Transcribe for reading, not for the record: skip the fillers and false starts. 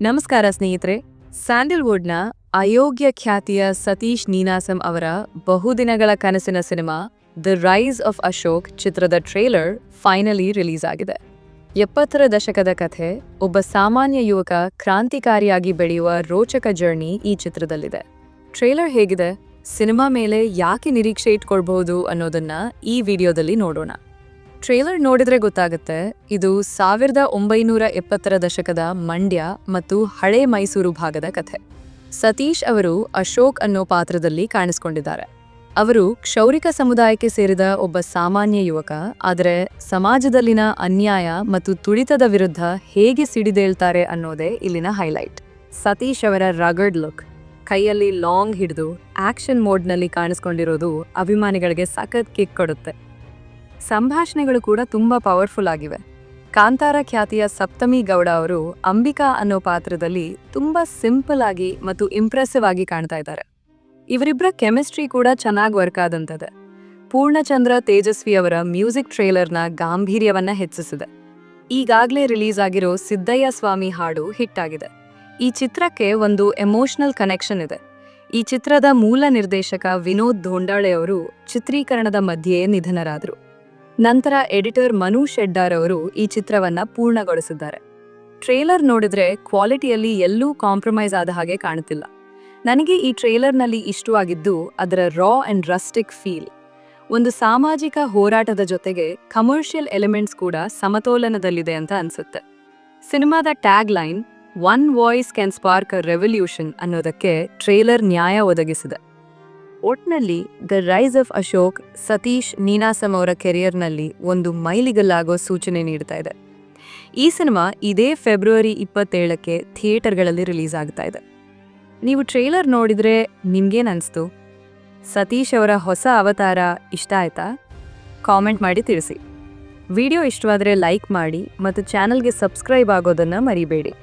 ನಮಸ್ಕಾರ ಸ್ನೇಹಿತರೆ. ಸ್ಯಾಂಡಲ್ವುಡ್ನ ಅಯೋಗ್ಯ ಖ್ಯಾತಿಯ ಸತೀಶ್ ನೀನಾಸಂ ಅವರ ಬಹುದಿನಗಳ ಕನಸಿನ cinema the rise of Ashok ಚಿತ್ರದ ಟ್ರೇಲರ್ ಫೈನಲಿ ರಿಲೀಸ್ ಆಗಿದೆ. 70ರ ದಶಕದ ಕಥೆ, ಒಬ್ಬ ಸಾಮಾನ್ಯ ಯುವಕ ಕ್ರಾಂತಿಕಾರಿಯಾಗಿ ಬೆಳೆಯುವ ರೋಚಕ ಜರ್ನಿ ಈ ಚಿತ್ರದಲ್ಲಿದೆ. ಟ್ರೇಲರ್ ಹೇಗಿದೆ, ಸಿನಿಮಾ ಮೇಲೆ ಯಾಕೆ ನಿರೀಕ್ಷೆ ಇಟ್ಕೊಳ್ಬಹುದು ಅನ್ನೋದನ್ನ ಈ ವಿಡಿಯೋದಲ್ಲಿ ನೋಡೋಣ. ಟ್ರೇಲರ್ ನೋಡಿದ್ರೆ ಗೊತ್ತಾಗುತ್ತೆ, ಇದು 1970ರ ದಶಕದ ಮಂಡ್ಯ ಮತ್ತು ಹಳೆ ಮೈಸೂರು ಭಾಗದ ಕಥೆ. ಸತೀಶ್ ಅವರು ಅಶೋಕ್ ಅನ್ನೋ ಪಾತ್ರದಲ್ಲಿ ಕಾಣಿಸ್ಕೊಂಡಿದ್ದಾರೆ. ಅವರು ಕ್ಷೌರಿಕ ಸಮುದಾಯಕ್ಕೆ ಸೇರಿದ ಒಬ್ಬ ಸಾಮಾನ್ಯ ಯುವಕ, ಆದರೆ ಸಮಾಜದಲ್ಲಿನ ಅನ್ಯಾಯ ಮತ್ತು ತುಳಿತದ ವಿರುದ್ಧ ಹೇಗೆ ಸಿಡಿದೇಳ್ತಾರೆ ಅನ್ನೋದೇ ಇಲ್ಲಿನ ಹೈಲೈಟ್. ಸತೀಶ್ ಅವರ ರಗಡ್ ಲುಕ್, ಕೈಯಲ್ಲಿ ಲಾಂಗ್ ಹಿಡಿದು ಆಕ್ಷನ್ ಮೋಡ್ನಲ್ಲಿ ಕಾಣಿಸ್ಕೊಂಡಿರೋದು ಅಭಿಮಾನಿಗಳಿಗೆ ಸಖತ್ ಕಿಕ್ ಕೊಡುತ್ತೆ. ಸಂಭಾಷಣೆಗಳು ಕೂಡ ತುಂಬಾ ಪವರ್ಫುಲ್ ಆಗಿವೆ. ಕಾಂತಾರ ಖ್ಯಾತಿಯ ಸಪ್ತಮಿ ಗೌಡ ಅವರು ಅಂಬಿಕಾ ಅನ್ನೋ ಪಾತ್ರದಲ್ಲಿ ತುಂಬಾ ಸಿಂಪಲ್ ಆಗಿ ಮತ್ತು ಇಂಪ್ರೆಸಿವ್ ಆಗಿ ಕಾಣ್ತಾ ಇದ್ದಾರೆ. ಇವರಿಬ್ಬರ ಕೆಮಿಸ್ಟ್ರಿ ಕೂಡ ಚೆನ್ನಾಗಿ ವರ್ಕ್ ಆದಂತದೆ. ಪೂರ್ಣಚಂದ್ರ ತೇಜಸ್ವಿ ಅವರ ಮ್ಯೂಸಿಕ್ ಟ್ರೇಲರ್ನ ಗಾಂಭೀರ್ಯವನ್ನ ಹೆಚ್ಚಿಸಿದೆ. ಈಗಾಗಲೇ ರಿಲೀಸ್ ಆಗಿರೋ ಸಿದ್ದಯ್ಯ ಸ್ವಾಮಿ ಹಾಡು ಹಿಟ್ ಆಗಿದೆ. ಈ ಚಿತ್ರಕ್ಕೆ ಒಂದು ಎಮೋಷನಲ್ ಕನೆಕ್ಷನ್ ಇದೆ. ಈ ಚಿತ್ರದ ಮೂಲ ನಿರ್ದೇಶಕ ವಿನೋದ್ ಧೋಂಡಾಳೆ ಅವರು ಚಿತ್ರೀಕರಣದ ಮಧ್ಯೆ ನಿಧನರಾದರು. ನಂತರ ಎಡಿಟರ್ ಮನು ಶೆಡ್ಡಾರ್ ಅವರು ಈ ಚಿತ್ರವನ್ನ ಪೂರ್ಣಗೊಳಿಸಿದ್ದಾರೆ. ಟ್ರೇಲರ್ ನೋಡಿದ್ರೆ ಕ್ವಾಲಿಟಿಯಲ್ಲಿ ಎಲ್ಲೂ ಕಾಂಪ್ರಮೈಸ್ ಆದ ಹಾಗೆ ಕಾಣುತ್ತಿಲ್ಲ. ನನಗೆ ಈ ಟ್ರೇಲರ್ನಲ್ಲಿ ಇಷ್ಟವಾಗಿದ್ದು ಅದರ ರಾ ಅಂಡ್ ರಸ್ಟಿಕ್ ಫೀಲ್. ಒಂದು ಸಾಮಾಜಿಕ ಹೋರಾಟದ ಜೊತೆಗೆ ಕಮರ್ಷಿಯಲ್ ಎಲಿಮೆಂಟ್ಸ್ ಕೂಡ ಸಮತೋಲನದಲ್ಲಿದೆ ಅಂತ ಅನ್ಸುತ್ತೆ. ಸಿನಿಮಾದ tag line one voice can spark a revolution ಅನ್ನೋದಕ್ಕೆ ಟ್ರೇಲರ್ ನ್ಯಾಯ ಒದಗಿಸಿದೆ. ಒಟ್ನಲ್ಲಿ the rise of Ashok Satish Ninasam ಅವರ ಕೆರಿಯರ್ನಲ್ಲಿ ಒಂದು ಮೈಲಿಗಲ್ಲಾಗೋ ಸೂಚನೆ ನೀಡ್ತಾ ಇದೆ. ಈ ಸಿನಿಮಾ ಇದೇ ಫೆಬ್ರವರಿ 27ಕ್ಕೆ ಥಿಯೇಟರ್ಗಳಲ್ಲಿ ರಿಲೀಸ್ ಆಗ್ತಾ ಇದೆ. ನೀವು ಟ್ರೇಲರ್ ನೋಡಿದ್ರೆ ನಿಮ್ಗೇನ್ ಅನಿಸ್ತು? ಸತೀಶ್ ಅವರ ಹೊಸ ಅವತಾರ ಇಷ್ಟ ಆಯ್ತಾ? ಕಾಮೆಂಟ್ ಮಾಡಿ ತಿಳಿಸಿ. ವಿಡಿಯೋ ಇಷ್ಟವಾದರೆ ಲೈಕ್ ಮಾಡಿ ಮತ್ತು ಚಾನಲ್ಗೆ ಸಬ್ಸ್ಕ್ರೈಬ್ ಆಗೋದನ್ನು ಮರಿಬೇಡಿ.